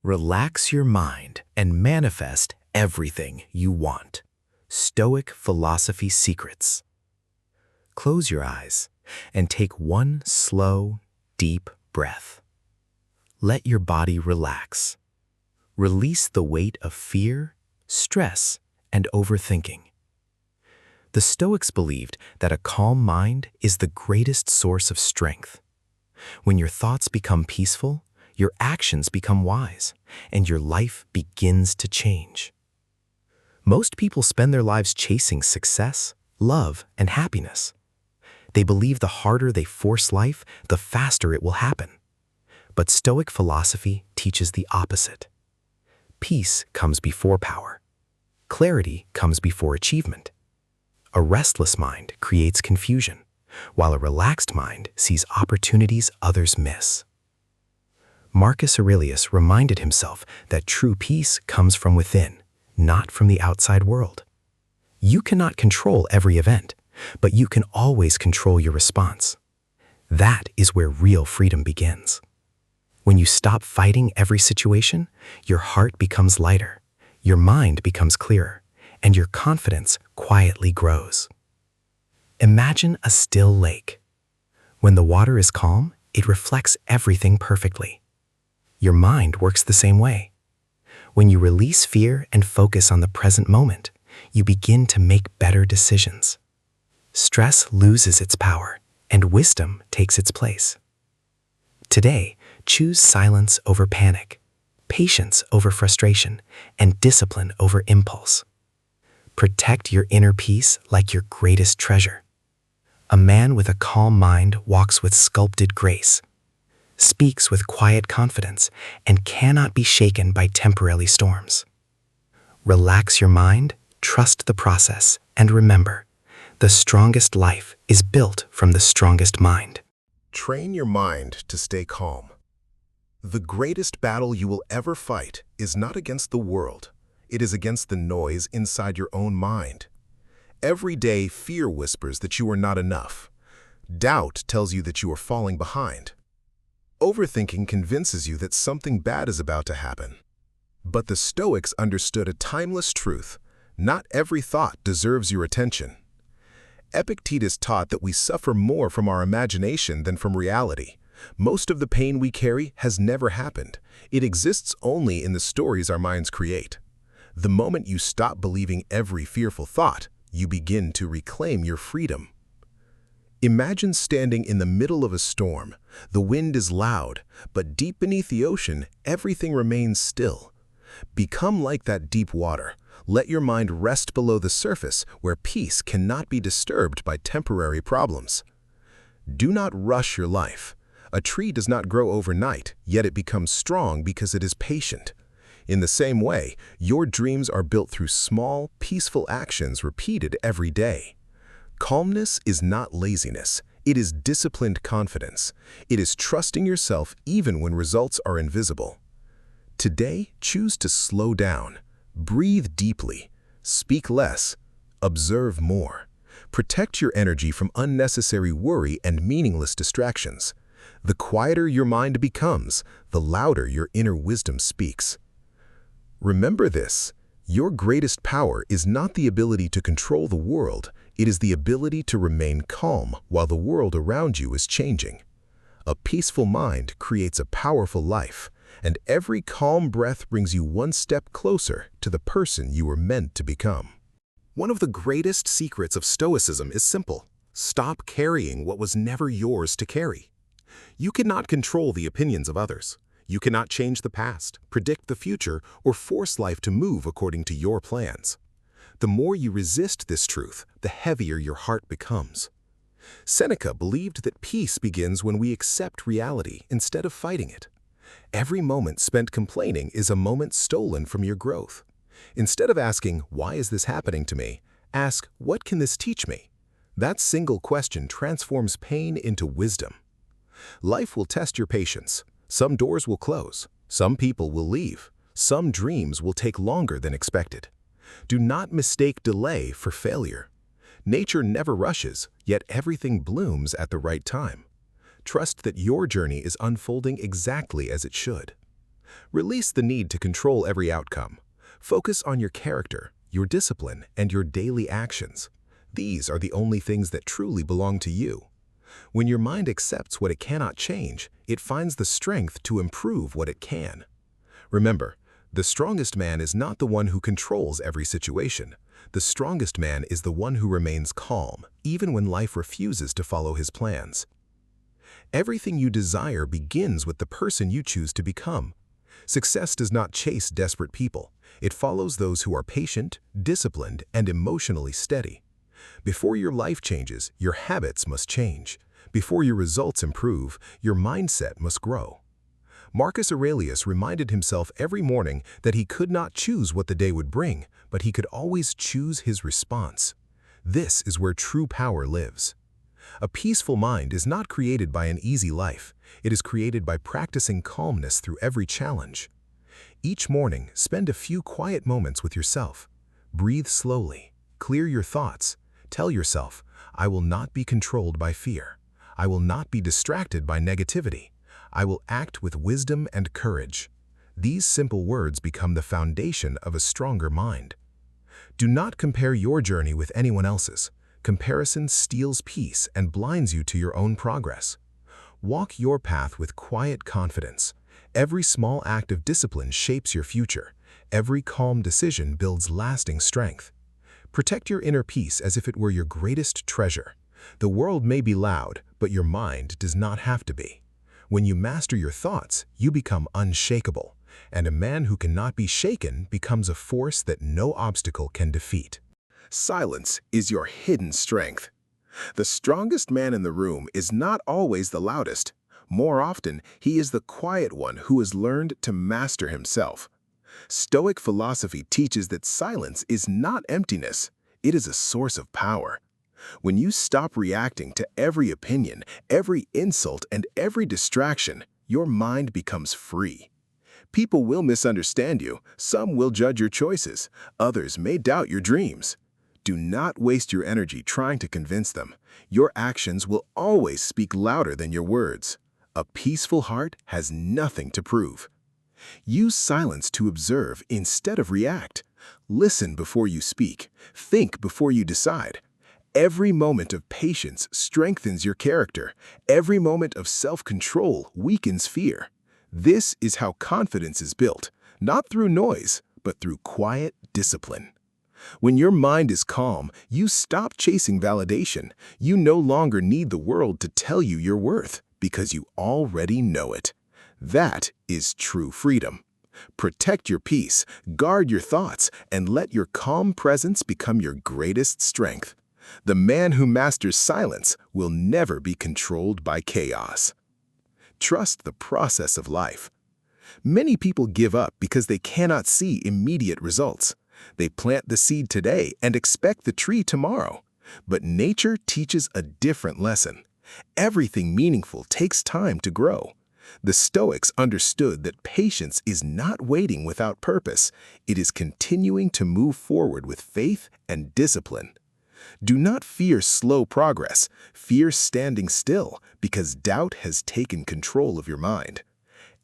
Relax your mind and manifest everything you want. Stoic Philosophy Secrets. Close your eyes and take one slow, deep breath. Let your body relax. Release the weight of fear, stress, and overthinking. The Stoics believed that a calm mind is the greatest source of strength. When your thoughts become peaceful, your actions become wise, and your life begins to change. Most people spend their lives chasing success, love, and happiness. They believe the harder they force life, the faster it will happen. But Stoic philosophy teaches the opposite. Peace comes before power. Clarity comes before achievement. A restless mind creates confusion, while a relaxed mind sees opportunities others miss. Marcus Aurelius reminded himself that true peace comes from within, not from the outside world. You cannot control every event, but you can always control your response. That is where real freedom begins. When you stop fighting every situation, your heart becomes lighter, your mind becomes clearer, and your confidence quietly grows. Imagine a still lake. When the water is calm, it reflects everything perfectly. Your mind works the same way. When you release fear and focus on the present moment, you begin to make better decisions. Stress loses its power, and wisdom takes its place. Today, choose silence over panic, patience over frustration, and discipline over impulse. Protect your inner peace like your greatest treasure. A man with a calm mind walks with sculpted grace, speaks with quiet confidence, and cannot be shaken by temporary storms. Relax your mind, trust the process, and remember, the strongest life is built from the strongest mind. Train your mind to stay calm. The greatest battle you will ever fight is not against the world. It is against the noise inside your own mind. Every day, fear whispers that you are not enough. Doubt tells you that you are falling behind. Overthinking convinces you that something bad is about to happen. But the Stoics understood a timeless truth. Not every thought deserves your attention. Epictetus taught that we suffer more from our imagination than from reality. Most of the pain we carry has never happened. It exists only in the stories our minds create. The moment you stop believing every fearful thought, you begin to reclaim your freedom. Imagine standing in the middle of a storm. The wind is loud, but deep beneath the ocean, everything remains still. Become like that deep water. Let your mind rest below the surface where peace cannot be disturbed by temporary problems. Do not rush your life. A tree does not grow overnight, yet it becomes strong because it is patient. In the same way, your dreams are built through small, peaceful actions repeated every day. Calmness is not laziness. It is disciplined confidence. It is trusting yourself even when results are invisible. Today, choose to slow down. Breathe deeply. Speak less. Observe more. Protect your energy from unnecessary worry and meaningless distractions. The quieter your mind becomes, the louder your inner wisdom speaks. Remember this, your greatest power is not the ability to control the world, it is the ability to remain calm while the world around you is changing. A peaceful mind creates a powerful life, and every calm breath brings you one step closer to the person you were meant to become. One of the greatest secrets of Stoicism is simple. Stop carrying what was never yours to carry. You cannot control the opinions of others. You cannot change the past, predict the future, or force life to move according to your plans. The more you resist this truth, the heavier your heart becomes. Seneca believed that peace begins when we accept reality instead of fighting it. Every moment spent complaining is a moment stolen from your growth. Instead of asking, "Why is this happening to me?" ask, "What can this teach me?" That single question transforms pain into wisdom. Life will test your patience. Some doors will close, some people will leave, some dreams will take longer than expected. Do not mistake delay for failure. Nature never rushes, yet everything blooms at the right time. Trust that your journey is unfolding exactly as it should. Release the need to control every outcome. Focus on your character, your discipline, and your daily actions. These are the only things that truly belong to you. When your mind accepts what it cannot change, it finds the strength to improve what it can. Remember, the strongest man is not the one who controls every situation. The strongest man is the one who remains calm, even when life refuses to follow his plans. Everything you desire begins with the person you choose to become. Success does not chase desperate people. It follows those who are patient, disciplined, and emotionally steady. Before your life changes, your habits must change. Before your results improve, your mindset must grow. Marcus Aurelius reminded himself every morning that he could not choose what the day would bring, but he could always choose his response. This is where true power lives. A peaceful mind is not created by an easy life. It is created by practicing calmness through every challenge. Each morning, spend a few quiet moments with yourself. Breathe slowly. Clear your thoughts. Tell yourself, I will not be controlled by fear. I will not be distracted by negativity. I will act with wisdom and courage. These simple words become the foundation of a stronger mind. Do not compare your journey with anyone else's. Comparison steals peace and blinds you to your own progress. Walk your path with quiet confidence. Every small act of discipline shapes your future. Every calm decision builds lasting strength. Protect your inner peace as if it were your greatest treasure. The world may be loud, but your mind does not have to be. When you master your thoughts, you become unshakable, and a man who cannot be shaken becomes a force that no obstacle can defeat. Silence is your hidden strength. The strongest man in the room is not always the loudest. More often, he is the quiet one who has learned to master himself. Stoic philosophy teaches that silence is not emptiness, it is a source of power. When you stop reacting to every opinion, every insult, and every distraction, your mind becomes free. People will misunderstand you, some will judge your choices, others may doubt your dreams. Do not waste your energy trying to convince them. Your actions will always speak louder than your words. A peaceful heart has nothing to prove. Use silence to observe instead of react. Listen before you speak. Think before you decide. Every moment of patience strengthens your character. Every moment of self-control weakens fear. This is how confidence is built, not through noise, but through quiet discipline. When your mind is calm, you stop chasing validation. You no longer need the world to tell you your worth, because you already know it. That is true freedom. Protect your peace, guard your thoughts, and let your calm presence become your greatest strength. The man who masters silence will never be controlled by chaos. Trust the process of life. Many people give up because they cannot see immediate results. They plant the seed today and expect the tree tomorrow. But nature teaches a different lesson. Everything meaningful takes time to grow. The Stoics understood that patience is not waiting without purpose. It is continuing to move forward with faith and discipline. Do not fear slow progress. Fear standing still, because doubt has taken control of your mind.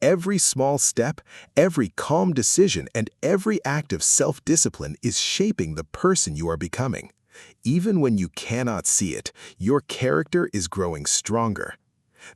Every small step, every calm decision, and every act of self-discipline is shaping the person you are becoming. Even when you cannot see it, your character is growing stronger.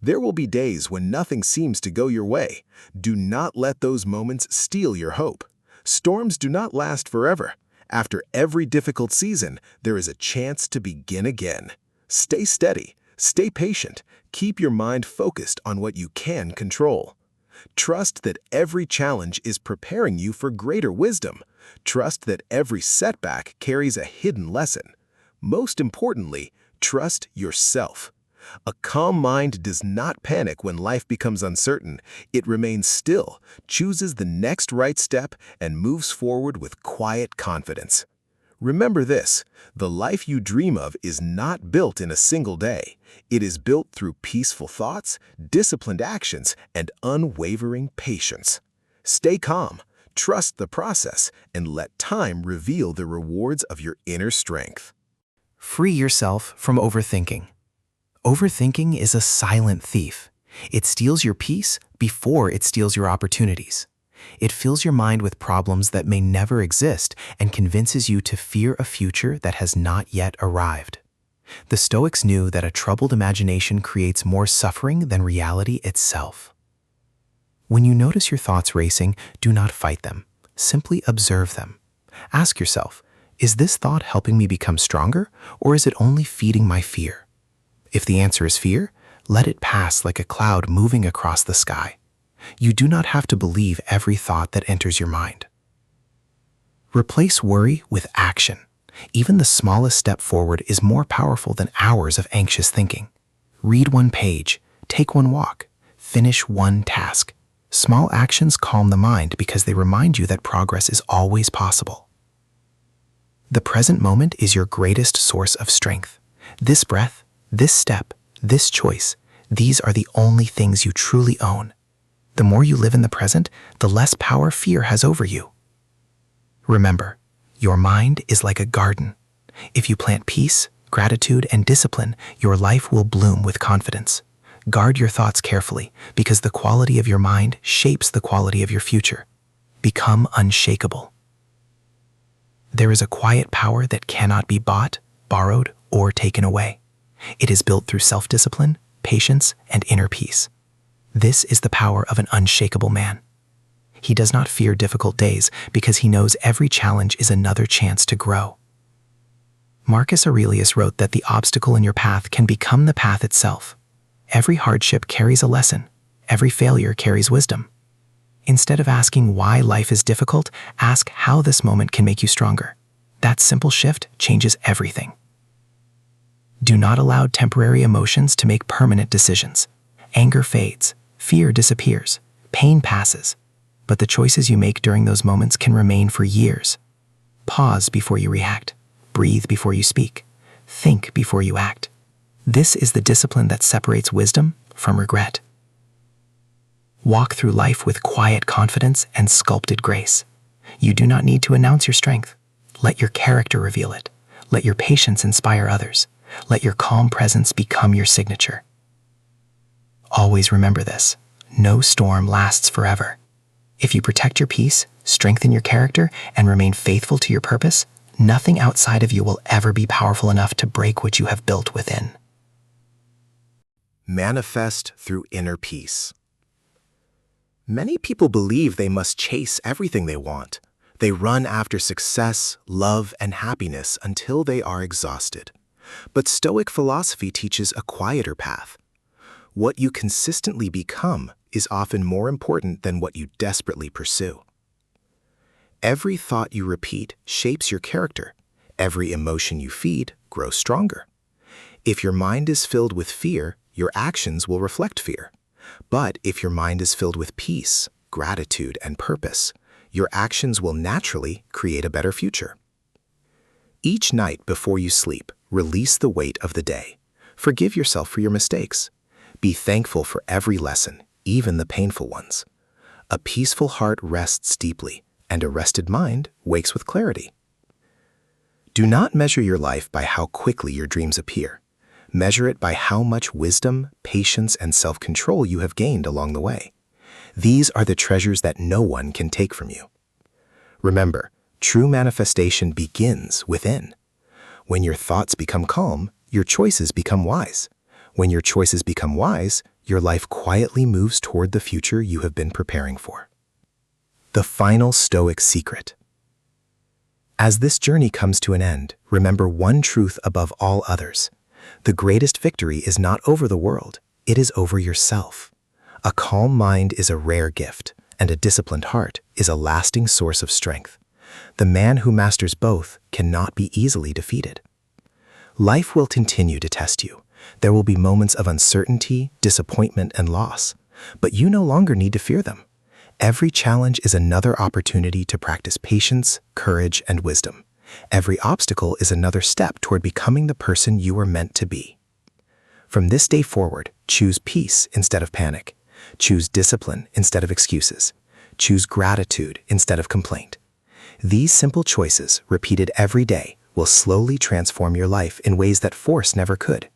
There will be days when nothing seems to go your way. Do not let those moments steal your hope. Storms do not last forever. After every difficult season, there is a chance to begin again. Stay steady, stay patient, keep your mind focused on what you can control. Trust that every challenge is preparing you for greater wisdom. Trust that every setback carries a hidden lesson. Most importantly, trust yourself. A calm mind does not panic when life becomes uncertain. It remains still, chooses the next right step, and moves forward with quiet confidence. Remember this: the life you dream of is not built in a single day. It is built through peaceful thoughts, disciplined actions, and unwavering patience. Stay calm, trust the process, and let time reveal the rewards of your inner strength. Free yourself from overthinking. Overthinking is a silent thief. It steals your peace before it steals your opportunities. It fills your mind with problems that may never exist and convinces you to fear a future that has not yet arrived. The Stoics knew that a troubled imagination creates more suffering than reality itself. When you notice your thoughts racing, do not fight them. Simply observe them. Ask yourself, is this thought helping me become stronger, or is it only feeding my fear? If the answer is fear, let it pass like a cloud moving across the sky. You do not have to believe every thought that enters your mind. Replace worry with action. Even the smallest step forward is more powerful than hours of anxious thinking. Read one page, take one walk, finish one task. Small actions calm the mind because they remind you that progress is always possible. The present moment is your greatest source of strength. This breath, this step, this choice, these are the only things you truly own. The more you live in the present, the less power fear has over you. Remember, your mind is like a garden. If you plant peace, gratitude, and discipline, your life will bloom with confidence. Guard your thoughts carefully, because the quality of your mind shapes the quality of your future. Become unshakable. There is a quiet power that cannot be bought, borrowed, or taken away. It is built through self-discipline, patience, and inner peace. This is the power of an unshakable man. He does not fear difficult days because he knows every challenge is another chance to grow. Marcus Aurelius wrote that the obstacle in your path can become the path itself. Every hardship carries a lesson. Every failure carries wisdom. Instead of asking why life is difficult, ask how this moment can make you stronger. That simple shift changes everything. Do not allow temporary emotions to make permanent decisions. Anger fades, fear disappears, pain passes, but the choices you make during those moments can remain for years. Pause before you react. Breathe before you speak. Think before you act. This is the discipline that separates wisdom from regret. Walk through life with quiet confidence and sculpted grace. You do not need to announce your strength. Let your character reveal it. Let your patience inspire others. Let your calm presence become your signature. Always remember this: no storm lasts forever. If you protect your peace, strengthen your character, and remain faithful to your purpose, nothing outside of you will ever be powerful enough to break what you have built within. Manifest through inner peace. Many people believe they must chase everything they want. They run after success, love, and happiness until they are exhausted. But Stoic philosophy teaches a quieter path. What you consistently become is often more important than what you desperately pursue. Every thought you repeat shapes your character. Every emotion you feed grows stronger. If your mind is filled with fear, your actions will reflect fear. But if your mind is filled with peace, gratitude, and purpose, your actions will naturally create a better future. Each night before you sleep, release the weight of the day. Forgive yourself for your mistakes. Be thankful for every lesson, even the painful ones. A peaceful heart rests deeply, and a rested mind wakes with clarity. Do not measure your life by how quickly your dreams appear. Measure it by how much wisdom, patience, and self-control you have gained along the way. These are the treasures that no one can take from you. Remember, true manifestation begins within. When your thoughts become calm, your choices become wise. When your choices become wise, your life quietly moves toward the future you have been preparing for. The final Stoic secret. As this journey comes to an end, remember one truth above all others. The greatest victory is not over the world, it is over yourself. A calm mind is a rare gift, and a disciplined heart is a lasting source of strength. The man who masters both cannot be easily defeated. Life will continue to test you. There will be moments of uncertainty, disappointment, and loss, but you no longer need to fear them. Every challenge is another opportunity to practice patience, courage, and wisdom. Every obstacle is another step toward becoming the person you are meant to be. From this day forward, choose peace instead of panic. Choose discipline instead of excuses. Choose gratitude instead of complaint. These simple choices, repeated every day, will slowly transform your life in ways that force never could.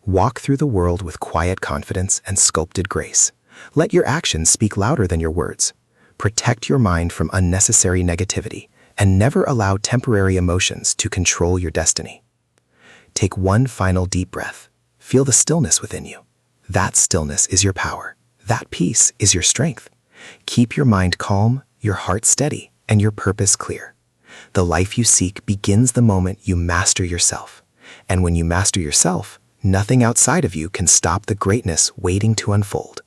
Walk through the world with quiet confidence and sculpted grace. Let your actions speak louder than your words. Protect your mind from unnecessary negativity and never allow temporary emotions to control your destiny. Take one final deep breath. Feel the stillness within you. That stillness is your power. That peace is your strength. Keep your mind calm, your heart steady, and your purpose clear. The life you seek begins the moment you master yourself. And when you master yourself, nothing outside of you can stop the greatness waiting to unfold.